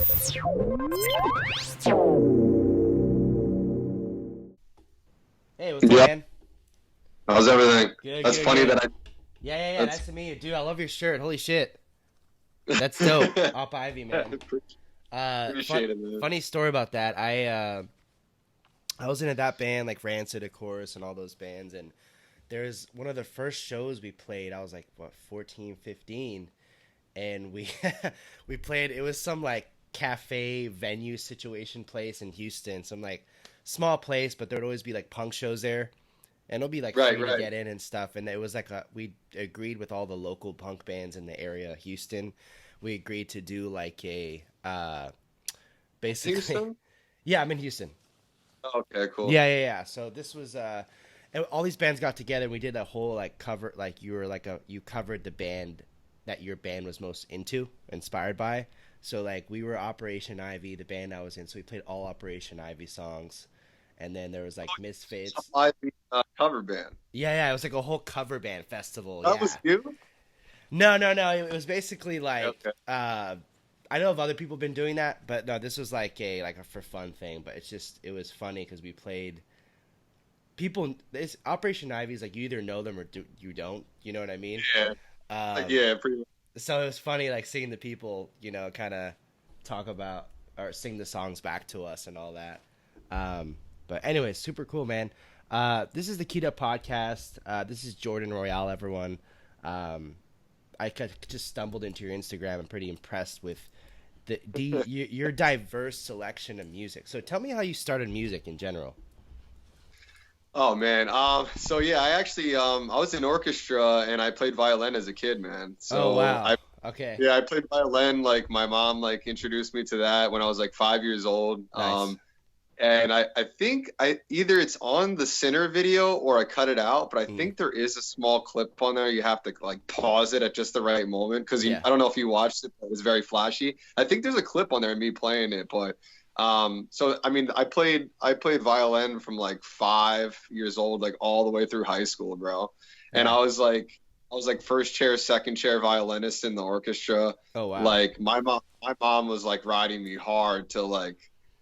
Hey, what's up, Yeah, man? how's everything? Good, That's good, funny good. that I. Yeah. That's Nice to meet you, dude. I love your shirt. Holy shit, that's dope. Op Ivy, man. Appreciate it, man. Funny story about that. I was in that band like Rancid, of course, and all those bands, and there's one of the first shows we played. I was like, what, 14, 15, and we we played. It was some like cafe venue situation place in Houston, some like small place, but there would always be like punk shows there, and it'll be like Right, free to right. get in and stuff. And it was like we agreed with all the local punk bands in the area, Houston. We agreed to do like a basically, Houston? yeah, I'm in Houston. Okay, cool. Yeah. So this was and all these bands got together and we did a whole like cover, like you were like you covered the band that your band was most into, inspired by. So like we were Operation Ivy, the band I was in, so we played all Operation Ivy songs. And then there was like Some Misfits. Ivy cover band. Yeah, it was like a whole cover band festival. That was Yeah. you? No. It was basically like Okay. I know of other people been doing that, but no, this was like a for fun thing. But it was funny because we played people. This Operation Ivy is like you either know them or you don't. You know what I mean? Yeah. Um, Yeah, pretty much. so it was funny like seeing the people, kind of talk about or sing the songs back to us and all that. But anyways, super cool, man. This is the Keyed Up Podcast. This is Jordan Royale, everyone. Just stumbled into your Instagram. I'm pretty impressed with your diverse selection of music. So tell me how you started music in general. Oh man. So yeah, I actually I was in orchestra and I played violin as a kid, man. Oh So wow. I Okay. yeah, I played violin, like my mom like introduced me to that when I was like 5 years old. Nice. And I think I either it's on the center video or I cut it out, but I Mm, think there is a small clip on there. You have to like pause it at just the right moment because yeah. I don't know if you watched it, but it was very flashy. I think there's a clip on there of me playing it, but so I mean I played violin from like 5 years old, like all the way through high school, bro. And Yeah. I was like first chair, second chair violinist in the orchestra. Oh wow. Like my mom was like riding me hard to like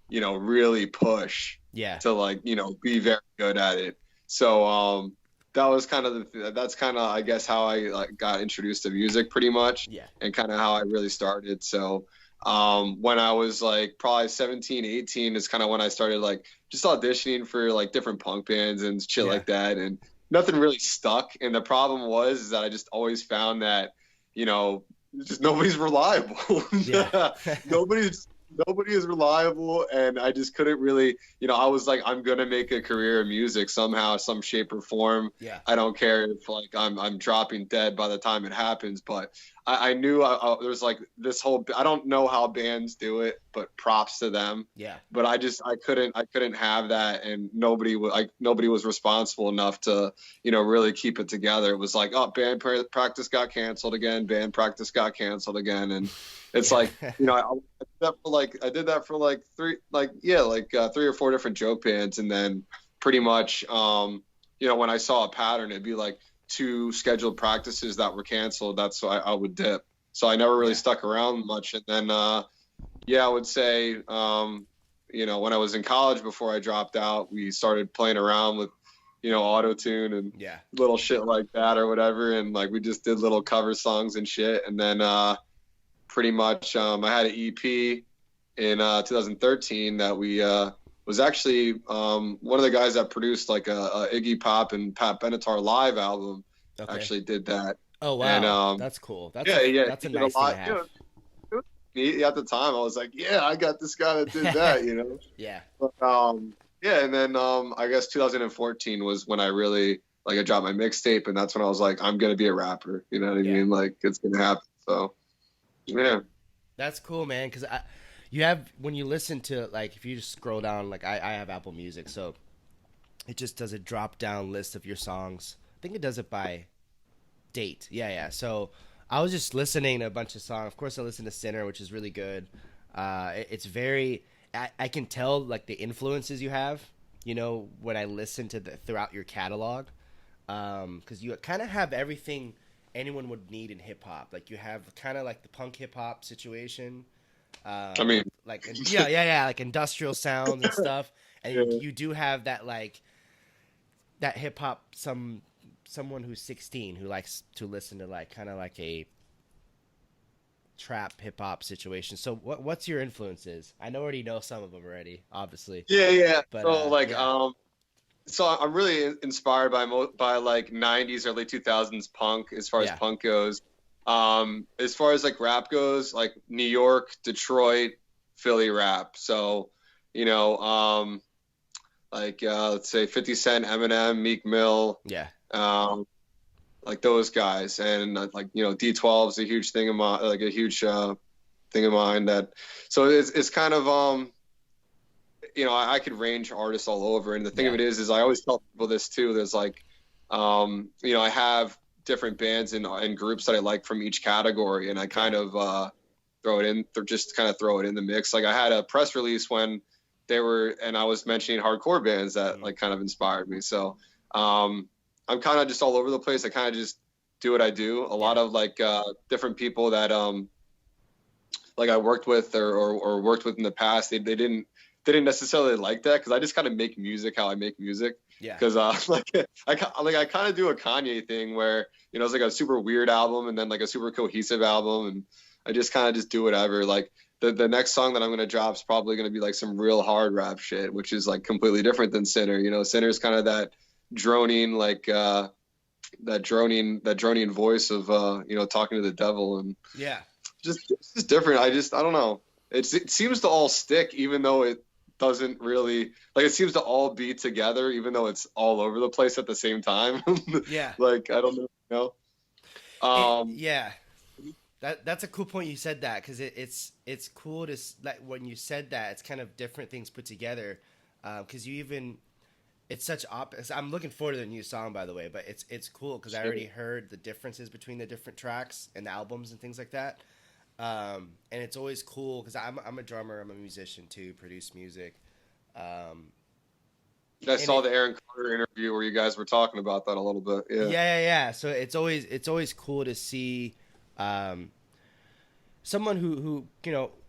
really push Yeah. to like, be very good at it. So that was kind of that's kind of I guess how I like got introduced to music pretty much Yeah. and kind of how I really started. So when I was like probably 17, 18 is kind of when I started like just auditioning for like different punk bands and shit Yeah. like that, and nothing really stuck. And the problem was is that I just always found that, you know, just nobody's reliable. Yeah. nobody's Nobody is reliable, and I just couldn't really, I was like, I'm gonna make a career in music somehow, some shape or form. Yeah. I don't care if like I'm dropping dead by the time it happens, but I knew there was like this whole, I don't know how bands do it, but props to them. Yeah. But I couldn't have that, and nobody was responsible enough to really keep it together. It was like, oh, practice got canceled again, band practice got canceled again, and it's like, I did that for like three or four different joke bands, and then pretty much when I saw a pattern, it'd be like two scheduled practices that were canceled. That's why I would dip. So I never really Yeah. stuck around much. And then I would say when I was in college before I dropped out, we started playing around with auto tune and Yeah. little shit like that or whatever, and like we just did little cover songs and shit. And then pretty much I had an EP in 2013 that we was actually one of the guys that produced like a Iggy Pop and Pat Benatar live album Okay. actually did that. Oh And wow. That's cool. yeah, That's he a did a nice thing to lot. have. It was neat. At the time I was like, yeah, I got this guy that did that. Yeah. But, yeah, and then I guess 2014 was when I really like I dropped my mixtape, and that's when I was like, I'm gonna be a rapper. You know what I Yeah. mean? Like it's gonna happen. So yeah. That's cool, man. Because you have when you listen to like if you just scroll down, like I have Apple Music, so it just does a drop down list of your songs. I think it does it by date. Yeah. So I was just listening to a bunch of songs. Of course, I listened to Sinner, which is really good. It's very. I can tell like the influences you have. When I listen to throughout your catalog, because you kind of have everything anyone would need in hip hop. Like you have kind of like the punk hip hop situation. I mean, like industrial sounds and stuff. And yeah, you do have that like that hip hop someone who's 16 who likes to listen to like kind of like a trap hip hop situation. So what's your influences? I already know some of them already, obviously, yeah. but So like, yeah, so I'm really inspired by by like 90s, early 2000s punk as far as yeah, punk goes. As far as like rap goes, like New York, Detroit, Philly rap. So, you know, like let's say 50 Cent, Eminem, Meek Mill, yeah, um, like those guys, and like D12 is a huge thing of mine, like a huge thing of mine. That so it's kind of I could range artists all over. And the thing of yeah, it is I always tell people this too. There's like, I have different bands and groups that I like from each category, and I yeah, kind of throw it in, just kind of throw it in the mix. Like I had a press release when and I was mentioning hardcore bands that like kind of inspired me. So I'm kind of just all over the place. I kind of just do what I do. A lot yeah, of like different people that like I worked with or worked with in the past, they didn't necessarily like that because I just kind of make music how I make music. yeah, Because I kind of do a Kanye thing where it's like a super weird album and then like a super cohesive album, and I just kind of just do whatever. Like the next song that I'm gonna drop is probably gonna be like some real hard rap shit, which is like completely different than Sinner. Sinner's kind of that droning like that droning voice of talking to the devil, and yeah. it's just different. I don't know. It seems to all stick, even though it doesn't really, like, it seems to all be together, even though it's all over the place at the same time. Yeah. Like, I don't know. Um, Yeah. That's a cool point you said that because it's cool to like when you said that it's kind of different things put together because you even it's such opposite. I'm looking forward to the new song by the way, but it's cool because I already heard the differences between the different tracks and the albums and things like that. And it's always cool because I'm a drummer, I'm a musician too, produce music. Um, I and saw the Aaron Carter interview where you guys were talking about that a little bit. Yeah. yeah. So it's always cool to see um, someone who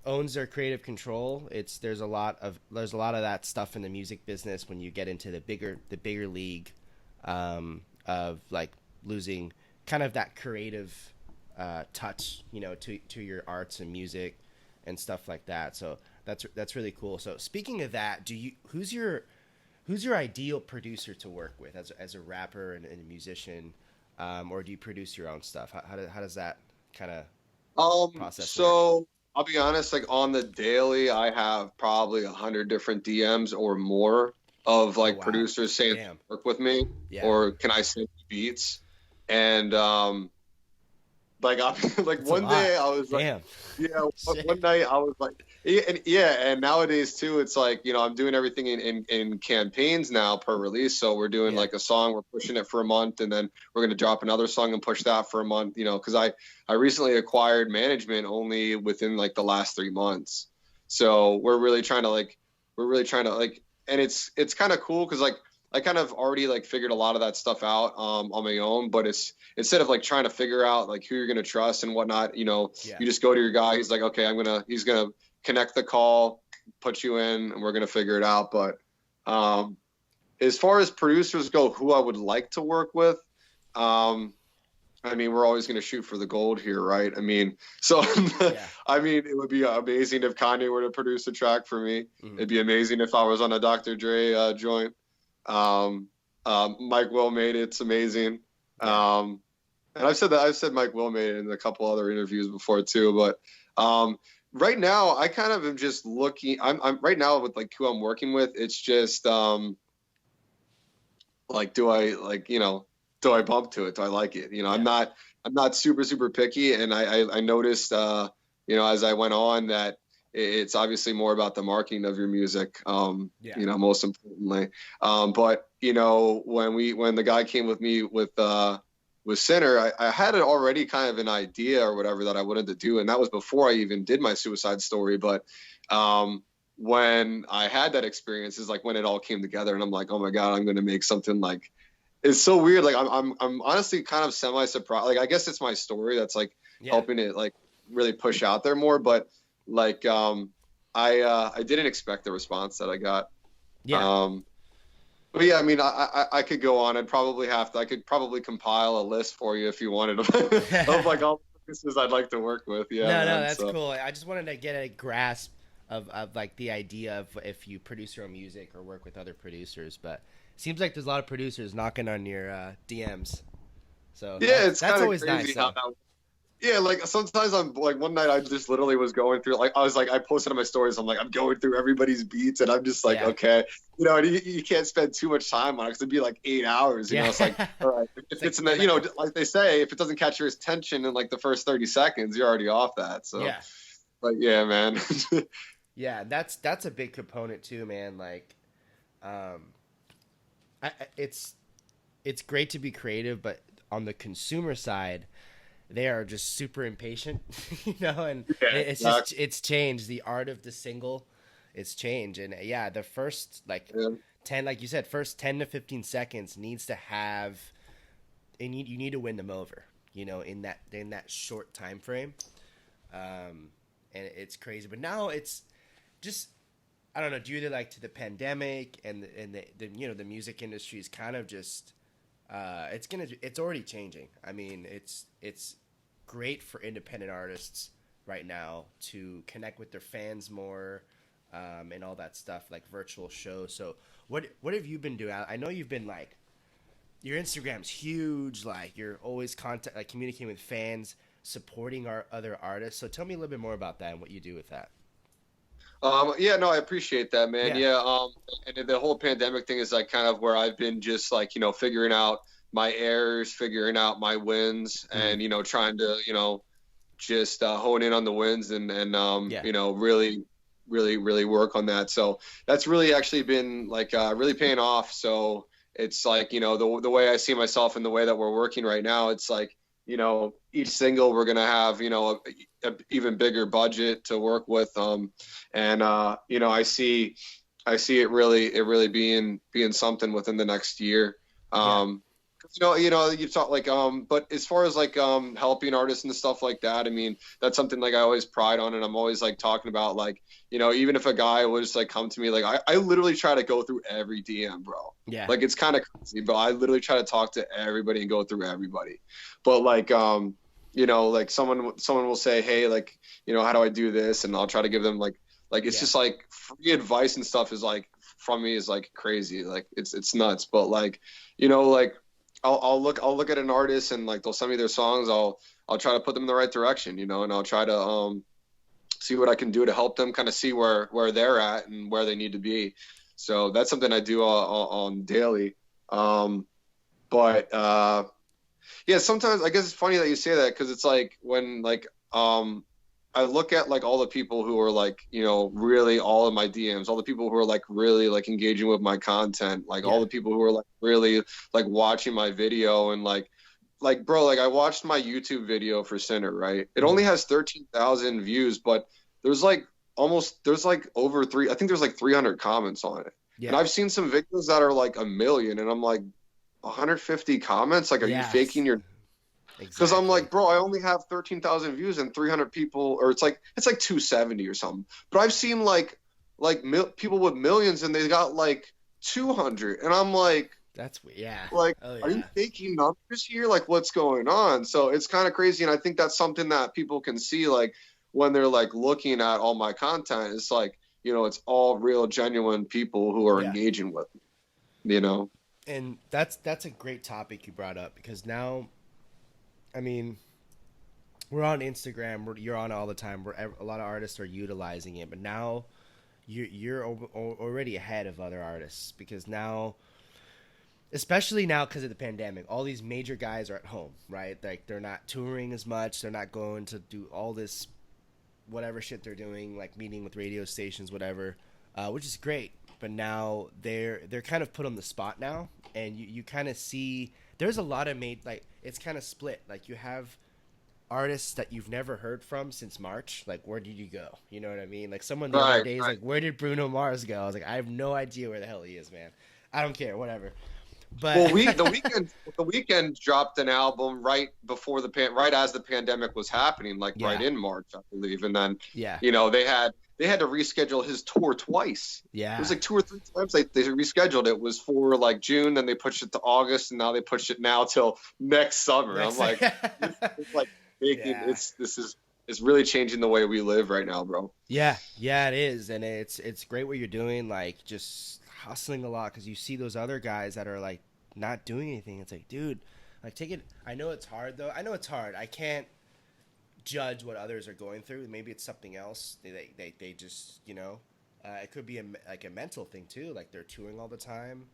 owns their creative control. There's a lot of that stuff in the music business when you get into the bigger league of like losing kind of that creative touch, to your arts and music and stuff like that. So that's really cool. So speaking of that, who's your ideal producer to work with as a rapper and a musician, or do you produce your own stuff? How does that kind of process work? So I'll be honest, like on the daily, I have probably 100 different DMs or more of Oh like wow, producers saying damn, work with me yeah, or can I send you beats? And like I like that's a one lot. day I was like, Damn, yeah, one shit, night I was like, and nowadays too, it's like I'm doing everything in campaigns now per release. So we're doing yeah, like a song, we're pushing it for a month, and then we're gonna drop another song and push that for a month. Because I recently acquired management only within like the last 3 months. So we're really trying to like, and it's kind of cool because like I kind of already like figured a lot of that stuff out on my own, but it's instead of like trying to figure out like who you're gonna trust and whatnot, yeah, you just go to your guy. He's like, okay, he's gonna connect the call, put you in, and we're gonna figure it out. But as far as producers go, who I would like to work with, I mean, we're always gonna shoot for the gold here, right? I mean, so yeah, I mean, it would be amazing if Kanye were to produce a track for me. hmm, It'd be amazing if I was on a Dr. Dre joint. Um, Mike Will made it. It's amazing. yeah, And I've said Mike Will made it in a couple other interviews before too. But right now, I kind of am just looking. I'm right now with like who I'm working with. It's just like, do I bump to it? Do I like it? I'm yeah, not super super picky, and I noticed as I went on that it's obviously more about the marketing of your music, yeah, most importantly. But when the guy came with me with Sinner, I had it already kind of an idea or whatever that I wanted to do, and that was before I even did my suicide story. But when I had that experience is like when it all came together, and I'm like, oh my god, I'm gonna make something like, it's so weird. Like I'm honestly kind of semi surprised. Like I guess it's my story that's like yeah, helping it like really push out there more. But like I didn't expect the response that I got. Yeah. Um, but yeah, I mean, I could go on. I could probably compile a list for you if you wanted of like all the producers I'd like to work with. Yeah, No, no, man. that's So cool. I just wanted to get a grasp of like the idea of if you produce your own music or work with other producers. But it seems like there's a lot of producers knocking on your DMs. So yeah, it's that's kind of always nice, crazy how though. that. Yeah, like sometimes I'm like one night I just literally was going through like I was like I posted on my stories. I'm like I'm going through everybody's beats and I'm just like Yeah, okay, and you can't spend too much time on it because it'd be like 8 hours. yeah. It's like all right, It's if like it's in the, like they say, if it doesn't catch your attention in like the first 30 seconds, you're already off that. So yeah, like yeah, man. yeah. That's a big component too, man. Like, um, it's great to be creative, but on the consumer side, they are just super impatient, and Yeah, it's just exactly. it's changed. The art of the single, it's changed, and yeah, the first like Yeah. 10, like you said, first 10 to 15 seconds needs to have, and you need to win them over, in that short time frame, and it's crazy. But now it's just I don't know, due to the pandemic and the music industry is kind of just it's already changing. I mean, it's great for independent artists right now to connect with their fans more, and all that stuff like virtual shows. So what have you been doing? I know you've been like your Instagram's huge. Like you're always communicating with fans, supporting our other artists. So tell me a little bit more about that and what you do with that. Yeah, no, I appreciate that, man. Yeah. Yeah, and the whole pandemic thing is like kind of where I've been just like, figuring out my errors, figuring out my wins, Mm. and trying to, just hone in on the wins and Yeah. really, really, really work on that. So that's really actually been like really paying off. So it's like, the way I see myself and the way that we're working right now, it's like, each single we're gonna have, a even bigger budget to work with. And I see it really being something within the next year. Yeah. Um, you talk like but as far as like helping artists and stuff like that, I mean that's something like I always pride on, and I'm always like talking about like even if a guy would just like come to me, like I literally try to go through every DM, bro. Yeah. Like it's kind of crazy, but I literally try to talk to everybody and go through everybody. But like like someone will say, hey, like how do I do this, and I'll try to give them like it's Yeah. just like free advice and stuff is like from me is like crazy, like it's nuts. But like like I'll look at an artist and like they'll send me their songs. I'll try to put them in the right direction, and I'll try to see what I can do to help them kind of see where they're at and where they need to be. So that's something I do on daily. But yeah, sometimes I guess it's funny that you say that because it's like when like I look at like all the people who are like really all in my DMs, all the people who are like really like engaging with my content, like all Yeah. the people who are like really like watching my video and like bro, like I watched my YouTube video for Sinner, right? It Hmm. only has 13,000 views, but there's like there's like over three, I think there's like 300 comments on it. And Yeah. I've seen some videos that are like a million, and I'm like 150 comments. Like, are you Yes. faking your? Because I'm Exactly. like, bro, I only have 13,000 views and 300 people, or it's like 270 or something. But I've seen people with millions and they got like 200, and I'm That's weird. Yeah. like, Oh are you yeah. faking numbers here? Like, what's going on? So it's kind of crazy, and I think that's something that people can see, like when they're like looking at all my content. It's like it's all real, genuine people who are Yeah. engaging with me. And that's a great topic you brought up because now, I mean, we're on Instagram. You're on all the time. A lot of artists are utilizing it, but now you're already ahead of other artists because now, especially now because of the pandemic, all these major guys are at home, right? Like they're not touring as much. They're not going to do all this whatever shit they're doing, like meeting with radio stations, whatever, which is great. But now they're kind of put on the spot now, and you kind of see there's a lot of made like it's kind of split. Like you have artists that you've never heard from since March. Like where did you go? You know what I mean? Like someone the other Right, day is right. like, where did Bruno Mars go? I was like, I have no idea where the hell he is, man. I don't care, whatever. But Well, the weekend dropped an album right before right as the pandemic was happening, like right yeah, in March, I believe. And then, yeah, they had to reschedule his tour twice. It was yeah. like two or three times they rescheduled it. It was for like June, then they pushed it to August, and now they pushed it now till next summer. I'm Next, like, this is like making yeah, it's really changing the way we live right now, bro. yeah, yeah. It is, and it's great what you're doing. Like just hustling a lot because you see those other guys that are like not doing anything. It's like, dude, like take it. I know it's hard though. I know it's hard. I can't judge what others are going through. Maybe it's something else. They just it could be like a mental thing too. Like they're touring all the time.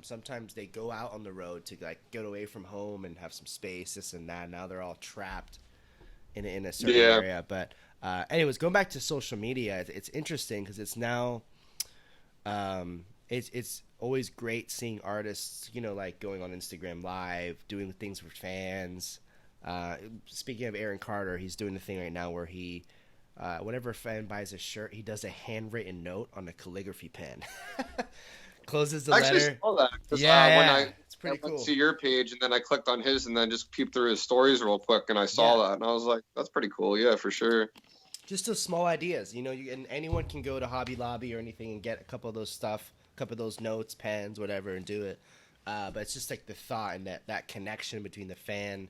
Sometimes they go out on the road to like get away from home and have some space, this and that. Now they're all trapped in a certain Yeah. area. But anyways, going back to social media, it's interesting because it's now it's always great seeing artists, like going on Instagram Live, doing things for fans. Speaking of Aaron Carter, he's doing the thing right now where he, whenever a fan buys a shirt, he does a handwritten note on a calligraphy pen. Closes the I actually letter. saw that because Yeah, when yeah, it's I pretty went cool. to your page and then I clicked on his and then just peeped through his stories real quick and I Yeah, saw that and I was like, that's pretty cool. Yeah, for sure. just those small ideas. And anyone can go to Hobby Lobby or anything and get a couple of those stuff, a couple of those notes, pens, whatever, and do it. But it's just like the thought and that connection between the fan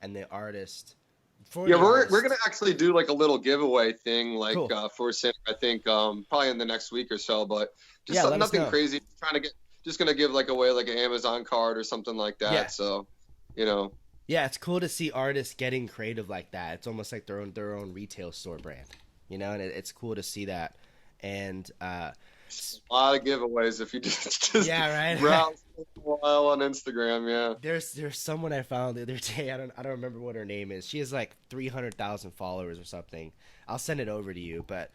and the artist. For Yeah, the we're gonna artist, actually do like a little giveaway thing, like cool. for Sam, I think probably in the next week or so, but just Yeah, let us nothing know. crazy. Just gonna give like away like an Amazon card or something like Yeah, that. So, you know, yeah, it's cool to see artists getting creative like that. It's almost like their own retail store brand, and it's cool to see that. And a lot of giveaways if you just yeah, right. browse for a while on Instagram. Yeah. There's someone I found the other day. I don't remember what her name is. She has like 300,000 followers or something. I'll send it over to you. But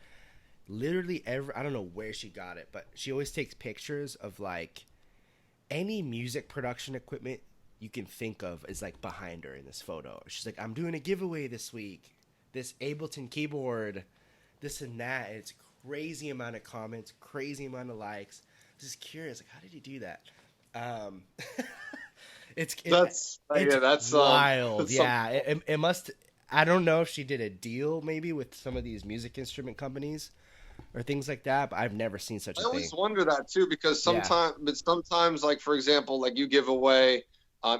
literally every I don't know where she got it, but she always takes pictures of like any music production equipment you can think of is like behind her in this photo. She's like, I'm doing a giveaway this week. This Ableton keyboard, this and that. And it's crazy amount of comments, crazy amount of likes. I was just curious, like, how did you do that? Um, it's it, it's Yeah, wild. that's some Yeah, it must. I don't know if she did a deal maybe with some of these music instrument companies or things like that, but I've never seen such I a thing. always wonder that too because Yeah, sometimes, like for example, like you give away,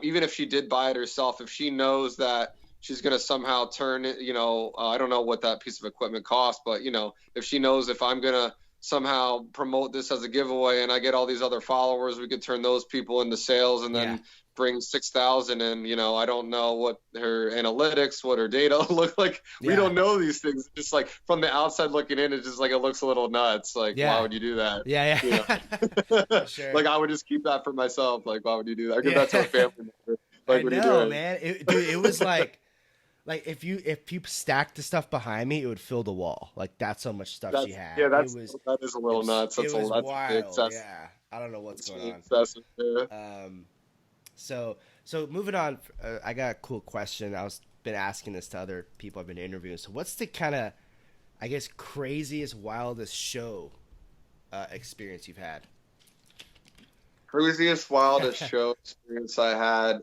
even if she did buy it herself, if she knows that she's gonna somehow turn it, I don't know what that piece of equipment costs, but if she knows if I'm gonna somehow promote this as a giveaway and I get all these other followers, we could turn those people into sales and yeah, then bring 6,000 in. I don't know what her analytics, what her data look like. We yeah, don't know these things. Just like from the outside looking in, it's just like it looks a little nuts. Like, why yeah, would you do that? yeah, You yeah. know, For sure. like I would just keep that for myself. Like, why would you do that? I give that to a Yeah, family member. I Like, what are you know, doing? man. Dude, it was like if you stacked the stuff behind me, it would fill the wall. Like that's how much stuff she That's had. yeah. It That's was that is a it little was nuts. it was That's really wild. excessive. Yeah, I don't know what's That's going really on. excessive. Yeah. So moving on, I got a cool question. I was been asking this to other people I've been interviewing. So what's the kind of, I guess, craziest, wildest show experience you've had? Craziest, wildest show experience I had.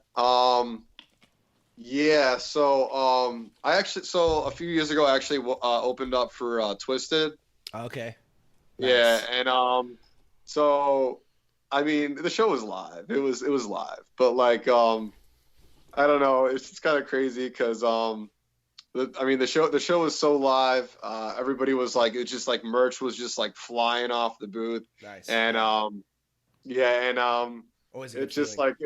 Yeah, so a few years ago I actually opened up for Twisted. Okay, Yeah, nice. and so I mean the show was live. It was live, but like I don't know. It's just kind of crazy because the show was so live. Everybody was like, it's just like merch was just like flying off the booth, Nice. and Yeah. yeah, and Always a good it's just feeling. like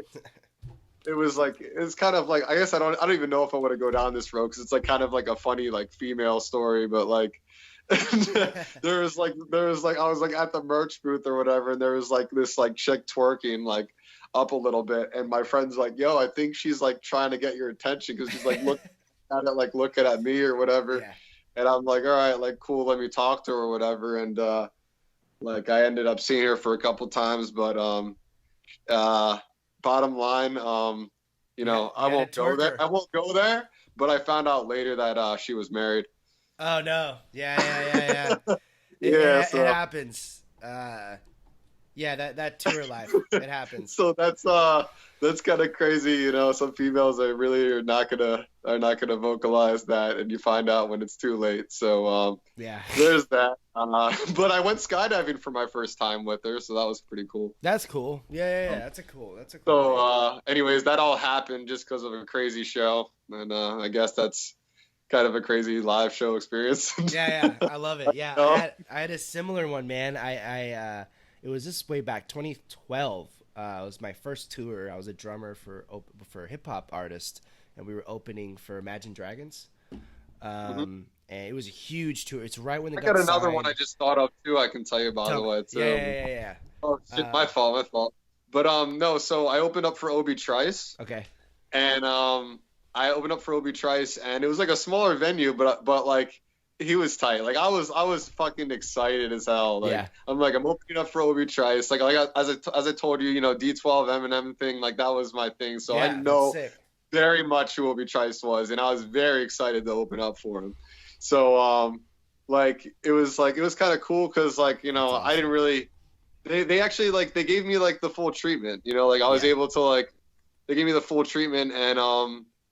it's kind of like I guess I don't even know if I want to go down this road because it's like kind of like a funny like female story, but like there was like I was like at the merch booth or whatever, and there was like this like chick twerking like up a little bit, and my friend's like, "Yo, I think she's like trying to get your attention because she's like looking at it like looking at me or whatever," Yeah. and I'm like, "All right, like cool, let me talk to her or whatever," and like I ended up seeing her for a couple times, but uh bottom line, You I had won't to go twerk there. her. I won't go there. But I found out later that she was married. Oh no. Yeah, yeah, yeah, yeah. It, Yeah, it, it so happens. Yeah, that tour life, it happens. So that's kind of crazy, you know. Some females are not gonna vocalize that, and you find out when it's too late. So Yeah. there's that. But I went skydiving for my first time with her, so that was pretty cool. That's cool. Yeah. Um, That's a cool so thing. anyways, that all happened just because of a crazy show, and I guess that's kind of a crazy live show experience. Yeah, I love it. Yeah, No? I had a similar one, man. It was this way back 2012. It was my first tour. I was a drummer for a hip hop artist, and we were opening for Imagine Dragons. Mhm. And it was a huge tour. It's right when they I got got another one signed. I just thought of too. I can tell you by Tell the me. way too. Yeah. Oh shit, Uh, my fault. But no, so I opened up for Obi Trice, okay. and I opened up for Obi Trice, and it was like a smaller venue, but like he was tight. Like I was fucking excited as hell. Like Yeah. I'm opening up for Obi Trice. As I told you, you know, D12 Eminem thing, like that was my thing. So I Yeah, that's know sick. very much who Obi Trice was, and I was very excited to open up for him. So it was kind of cool because like you That's know I awesome. didn't really they actually like they gave me like the full treatment. You know, like I was Yeah. able to like they gave me the full treatment, and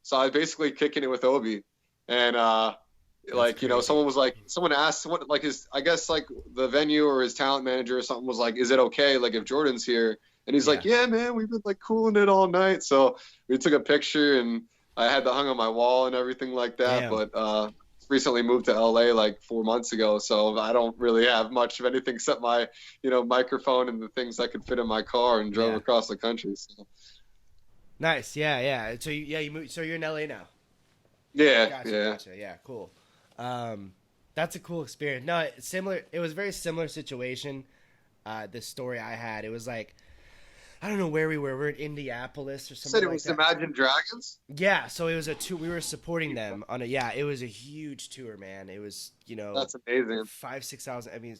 so I was basically kicking it with Obi, and That's you know crazy. someone asked what like his I guess like the venue or his talent manager or something was like, is it okay like if Jordan's here? And he's Yeah. like, yeah, man, we've been like cooling it all night. So we took a picture, and I had that hung on my wall and everything like that. Damn. But recently moved to LA like 4 months ago, so I don't really have much of anything except my, you know, microphone and the things I could fit in my car, and drove Yeah. across the country. So Nice. Yeah. So you moved. So you're in LA now. yeah, Gotcha. yeah. Gotcha. Yeah. Cool. That's a cool experience. No, it's similar. It was a very similar situation. This story I had. It was like I don't know where we were. We're in Indianapolis or Said something it like was that. Imagine Dragons. Yeah. So it was a tour. We were supporting them on a. Yeah. It was a huge tour, man. It was That's amazing. 5,000, 6,000. I mean,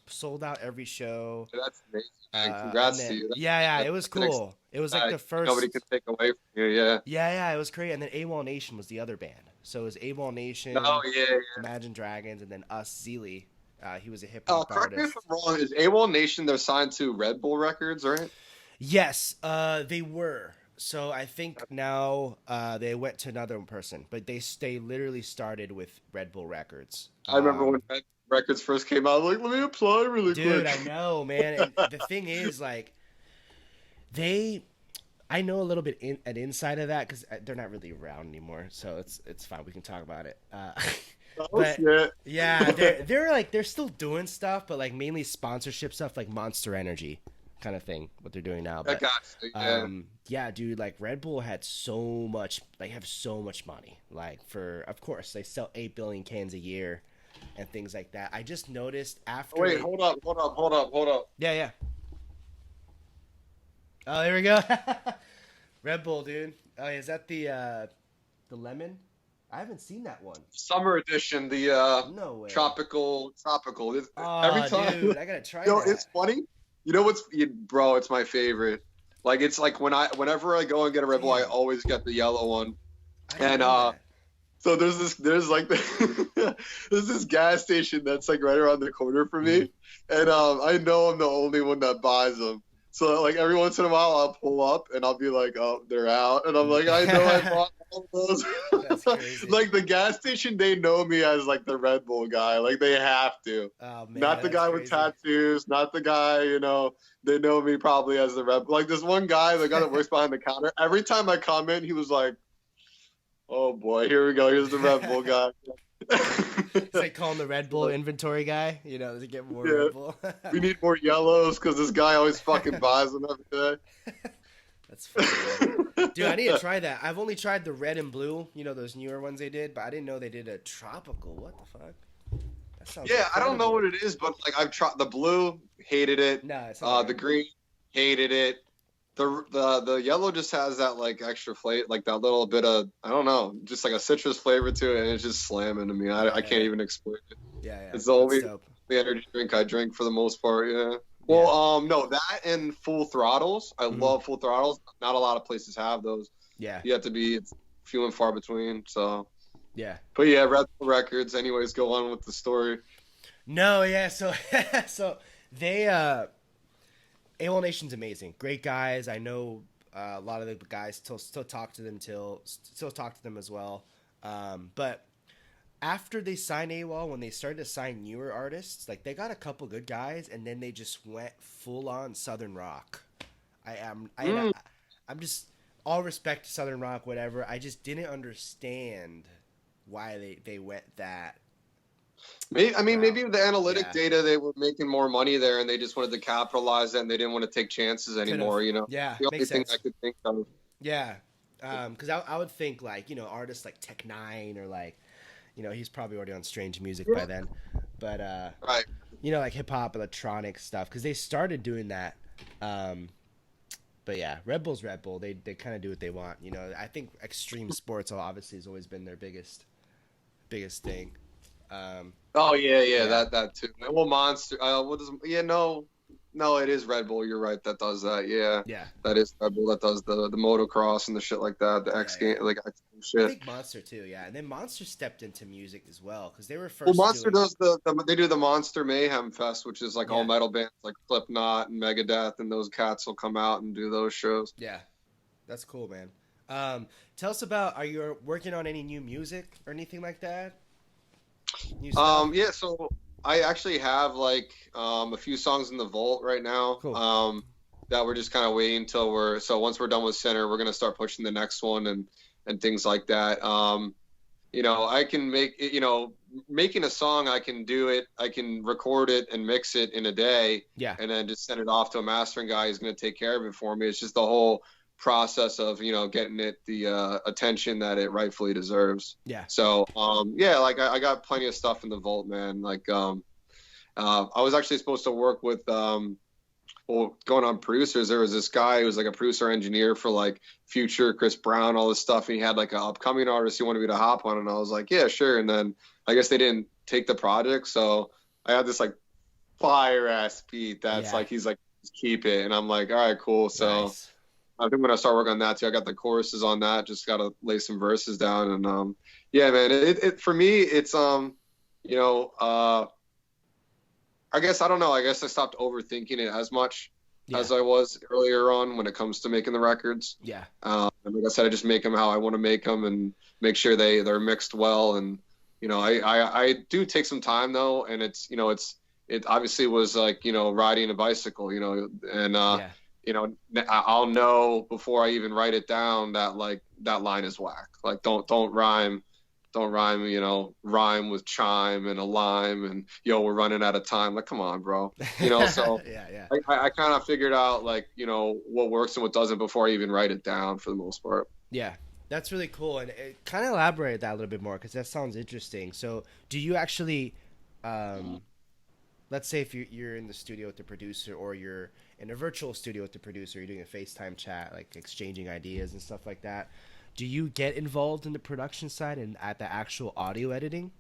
sold out every show. That's amazing, man. And Congrats to then you. yeah, it That's was an cool. It was like the nobody can first. take away from you. Yeah. Yeah, it was great. And then AWOL Nation was the other band. So it was AWOL Oh Nation, yeah. Imagine Dragons, and then us, Zeely. He was a hip hop Correct me if artist. I'm wrong. Is AWOL Nation they're signed to Red Bull Records, right? Yes, they were. So I think now they went to another person, but they literally started with Red Bull Records. I remember when Red Bull Records first came out. I was like, let me apply really Dude, quick. I know, man. And the thing is, like, they, I know a little bit an inside of that because they're not really around anymore, so it's fine. We can talk about it. Oh But shit. yeah, they're like they're still doing stuff, but like mainly sponsorship stuff, like Monster Energy kind of thing. What they're doing now, I but got you. Yeah. yeah, dude, like Red Bull had so much, they have so much money. Like for, of course, they sell 8 billion cans a year and things like that. I just noticed Oh, after wait, they, hold up. yeah. Oh, there we go. Red Bull, dude. Oh, is that the lemon? I haven't seen that one. Summer edition, the No way. tropical. Every Oh, time, dude, I gotta try you know, that. it's funny. You know bro? It's my favorite. Like it's like whenever I go and get a Red Bull, I Damn. always get the yellow one. I didn't And know that. so there's like there's this gas station that's like right around the corner for me, and I know I'm the only one that buys them. So like every once in a while I'll pull up and I'll be like, oh, they're out, and I'm like, I know I bought all those. That's crazy. Like the gas station, they know me as like the Red Bull guy. Like they have to. Oh man, Not the that's guy crazy. with tattoos, not the guy, you know, they know me probably as the Red Bull. Like this one guy, the guy that works behind the counter, every time I come in, he was like, oh boy, here we go. Here's the Red Bull guy. It's like calling the Red Bull inventory guy, you know, to get more Yeah. Red Bull. We need more yellows because this guy always fucking buys them every That's funny, man. day. Dude, I need to try that. I've only tried the red and blue, you know, those newer ones they did, but I didn't know they did a tropical. What the fuck? That sounds Yeah, I don't know incredible. what it is, but like I've tried the blue, hated it. No, it's not The red. green, hated it. The yellow just has that like extra flavor, like that little bit of I don't know, just like a citrus flavor to it, and it's just slamming to me. I can't even explain it. Yeah, It's the that's only dope. the energy drink I drink for the most part. Yeah. Well, no, that and full throttles. I Mhm. love full throttles. Not a lot of places have those. Yeah, You have to be it's few and far between. So, yeah. but yeah, Red Bull Records. Anyways, go on with the story. No, yeah. So, so they AWOL Nation's amazing. Great guys. I know a lot of the guys still talk to them still talk to them as well. But after they signed AWOL, when they started to sign newer artists, like they got a couple good guys, and then they just went full on Southern rock. Mm. I'm just all respect to Southern rock, whatever. I just didn't understand why they went that Maybe, I mean, route. maybe the analytic Yeah, data, they were making more money there and they just wanted to capitalize it and they didn't want to take chances could have. anymore, you know? Yeah, The only makes thing I sense. could think of. Yeah, because I would think like artists like Tech Nine or like he's probably already on Strange Music by then, but Right. like hip hop, electronic stuff because they started doing that. Um, but yeah, Red Bull's Red Bull. They kind of do what they want. I think extreme sports obviously has always been their biggest thing. Um, Oh yeah, yeah, yeah, that too. Well, Monster. What is? Yeah, no, no, it is Red Bull. You're right. That does that. Yeah, yeah, that is Red Bull. That does the motocross and the shit like that. The yeah, X yeah. game, like X I shit. think Monster too. Yeah, and then Monster stepped into music as well because they were Well, first Monster doing. does they do the Monster Mayhem Fest, which is like all Yeah, metal bands like Slipknot and Megadeth, and those cats will come out and do those shows. yeah, that's cool, man. Tell us about. Are you working on any new music or anything like that? New stuff? Yeah, so I actually have like a few songs in the vault right now. Cool. That we're just kind of waiting till once we're done with Center, we're gonna start pushing the next one and things like that. I can making a song, I can do it, I can record it and mix it in a day, Yeah. and then just send it off to a mastering guy who's gonna take care of it for me. It's just the whole process of getting it the attention that it rightfully deserves. Yeah. So yeah, like I got plenty of stuff in the vault, man. Like I was actually supposed to work with well, going on producers. There was this guy who was like a producer engineer for like Future, Chris Brown, all this stuff, and he had like an upcoming artist he wanted me to hop on, and I was like, yeah, sure. And then I guess they didn't take the project, so I had this like fire ass beat that's Yeah. like he's like, just keep it, and I'm like, all right, cool. So Nice. I think when I start working on that too, I got the choruses on that. Just got to lay some verses down, and yeah, man. It for me, it's you know, I guess I don't know. I guess I stopped overthinking it as much Yeah. as I was earlier on when it comes to making the records. Yeah. And like I said, I just make them how I want to make them and make sure they're mixed well. And I do take some time though, and it obviously was like riding a bicycle, and Yeah. I'll know before I even write it down that like that line is whack. Like don't rhyme, rhyme with chime and a lime and we're running out of time. Like, come on, bro. So Yeah. Yeah. I kind of figured out like, what works and what doesn't before I even write it down for the most part. Yeah. That's really cool, and kind of elaborate that a little bit more because that sounds interesting. So, do you actually, let's say if you're in the studio with the producer, or you're in a virtual studio with the producer, you're doing a FaceTime chat, like exchanging ideas and stuff like that. Do you get involved in the production side and at the actual audio editing,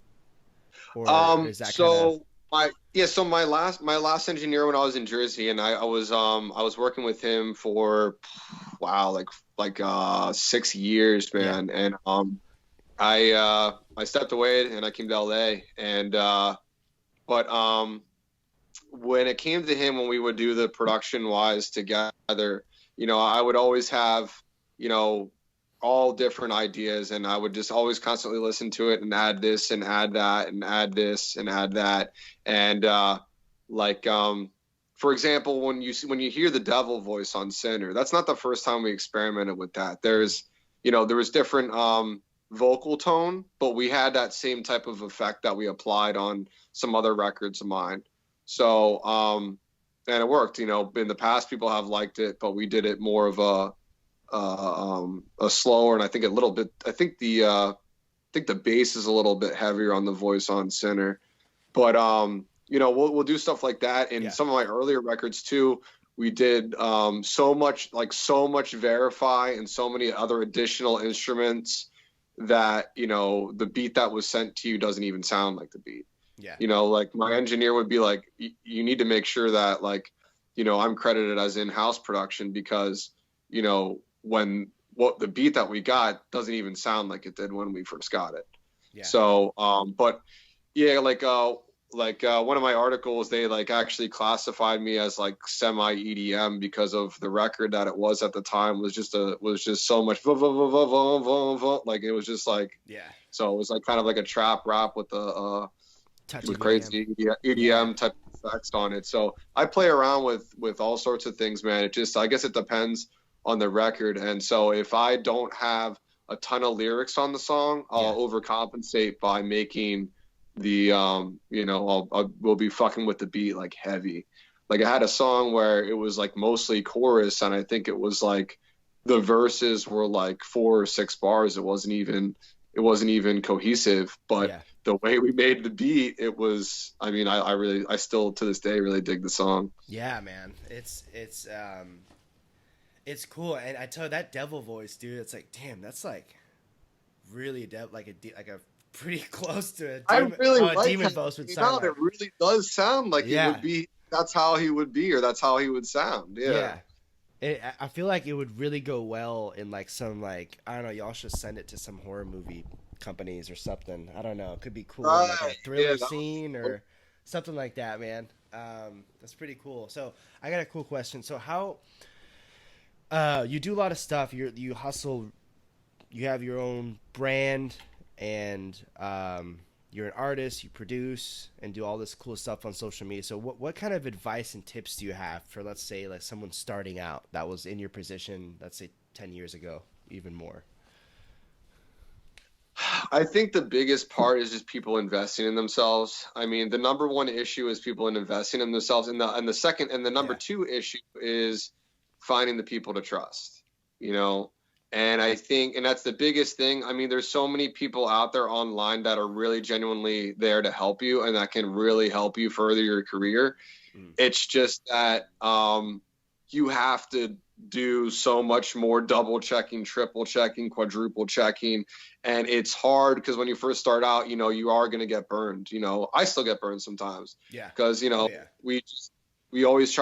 or is that kind of? So my last engineer when I was in Jersey, and I was working with him for wow, like 6 years, Yeah. man. And I stepped away and I came to LA, and but when it came to him, when we would do the production wise together, I would always have, you know, all different ideas, and I would just always constantly listen to it and add this and add that and add this and add that. And like for example, when you hear the devil voice on Sinner, that's not the first time we experimented with that. There was different vocal tone, but we had that same type of effect that we applied on some other records of mine. So and it worked. In the past, people have liked it, but we did it more of a slower, and I think a little bit. I think the bass is a little bit heavier on the voice on Sinner, but we'll do stuff like that in Yeah. some of my earlier records too. We did so much verify and so many other additional instruments that the beat that was sent to you doesn't even sound like the beat. Yeah. Like my engineer would be like, you need to make sure that like, I'm credited as in-house production because, when what the beat that we got doesn't even sound like it did when we first got it. Yeah. So, but yeah, like, one of my articles, they like actually classified me as like semi EDM because of the record that it was at the time was just so much like it was just like, Yeah. so it was like kind of like a trap rap Touch with of EDM. crazy Yeah. EDM type of effects on it. So I play around with all sorts of things, man. It just, I guess it depends on the record. And so if I don't have a ton of lyrics on the song, I'll Yeah. overcompensate by making the we'll be fucking with the beat like heavy. Like I had a song where it was like mostly chorus, and I think it was like the verses were like 4 or 6 bars. It wasn't even cohesive, but Yeah. the way we made the beat, it was, I mean, I still to this day really dig the song. Yeah, man. It's cool, and I tell you, that devil voice, dude. It's like, damn, that's like really like a pretty close to I really a like demon how, voice would you sound know, it like. really does sound like it Yeah. would be, that's how he would be, or that's how he would sound. Yeah. Yeah. I feel like it would really go well in like some like, I don't know. Y'all should send it to some horror movie companies or something. I don't know. It could be cool in like a Right. Yeah. thriller scene or something like that, man. That's pretty cool. So I got a cool question. So how you do a lot of stuff. You hustle. You have your own brand, and you're an artist. You produce and do all this cool stuff on social media. So what kind of advice and tips do you have for, let's say, like someone starting out that was in your position, let's say 10 years ago, even more? I think the biggest part is just people investing in themselves. I mean, the number one issue is people investing in themselves, and the second and the number Yeah. two issue is finding the people to trust. You know, and I think, and that's the biggest thing. I mean, there's so many people out there online that are really genuinely there to help you, and that can really help you further your career. Mm. It's just that you have to do so much more double checking, triple checking, quadruple checking. And it's hard because when you first start out, you are going to get burned. I still get burned sometimes Yeah. because, Oh yeah. we always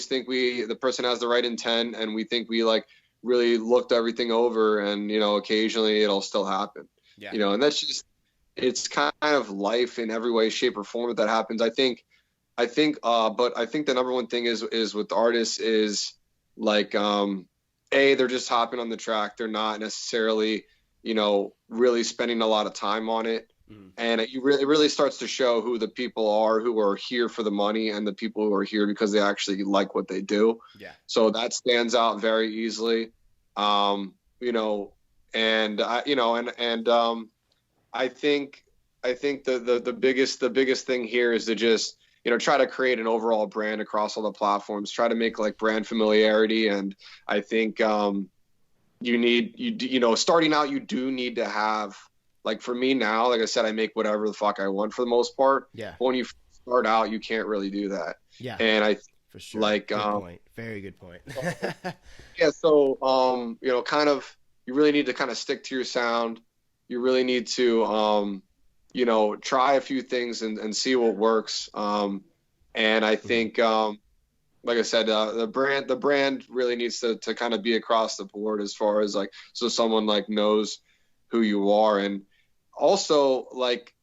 think the person has the right intent, and we think we like really looked everything over, and, occasionally it'll still happen, Yeah. and that's just, it's kind of life in every way, shape or form that happens. But I think the number one thing is with artists is like, they're just hopping on the track. They're not necessarily, really spending a lot of time on it. Mm. And it really starts to show who the people are who are here for the money, and the people who are here because they actually like what they do. Yeah. So that stands out very easily. Um, you know, and I, I think, the biggest thing here is to just, try to create an overall brand across all the platforms, try to make like brand familiarity. And I think, starting out, you do need to have, like for me now, like I said, I make whatever the fuck I want for the most part. Yeah. But when you start out, you can't really do that. Yeah. And I For sure. like, Good point. Very good point. yeah, so, kind of, you really need to kind of stick to your sound. You really need to, try a few things and see what works. And I think, like I said, the brand really needs to kind of be across the board, as far as like, so someone like knows who you are. And also, like,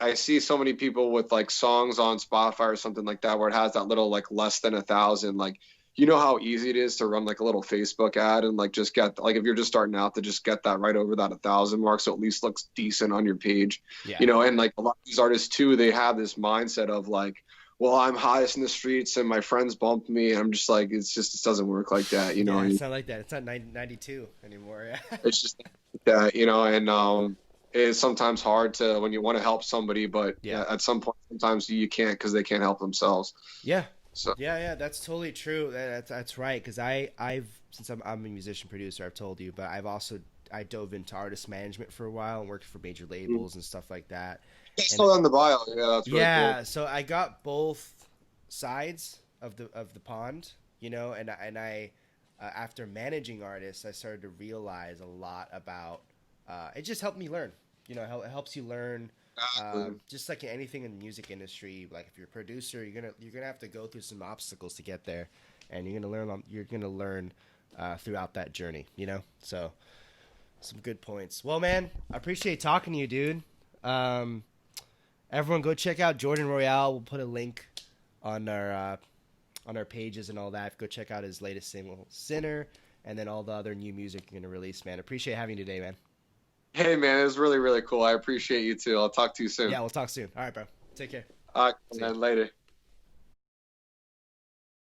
I see so many people with like songs on Spotify or something like that, where it has that little like less than 1,000. Like, how easy it is to run like a little Facebook ad and like just get, like, if you're just starting out, to just get that right over that 1,000 mark, so at least looks decent on your page. Yeah. And like a lot of these artists too, they have this mindset of like, well, I'm highest in the streets and my friends bumped me. I'm just like, it doesn't work like that, Yeah, it's not like that. It's not 92 anymore. Yeah. it's just that, and it's sometimes hard to, when you want to help somebody, but Yeah. at some point, sometimes you can't, because they can't help themselves. Yeah. So Yeah, that's totally true. That's right. Because I've since I'm a musician producer, I've told you, but I dove into artist management for a while and worked for major labels and stuff like that. it's And still on the bio. Yeah, that's really yeah, cool. so I got both sides of the pond, and I after managing artists, I started to realize a lot about. It just helped me learn. It helps you learn. Absolutely. Just like anything in the music industry, like if you're a producer, you're gonna have to go through some obstacles to get there, and you're gonna learn throughout that journey. So some good points. Well, man, I appreciate talking to you, dude. everyone go check out Jordan Royale. We'll put a link on our pages and all that. Go check out his latest single, Sinner, and then all the other new music you're gonna release, man. Appreciate having you today, man. Hey, man, it was really, really cool. I appreciate you too. I'll talk to you soon. Yeah, we'll talk soon. All right, bro. Take care. All right, See ya. man, later.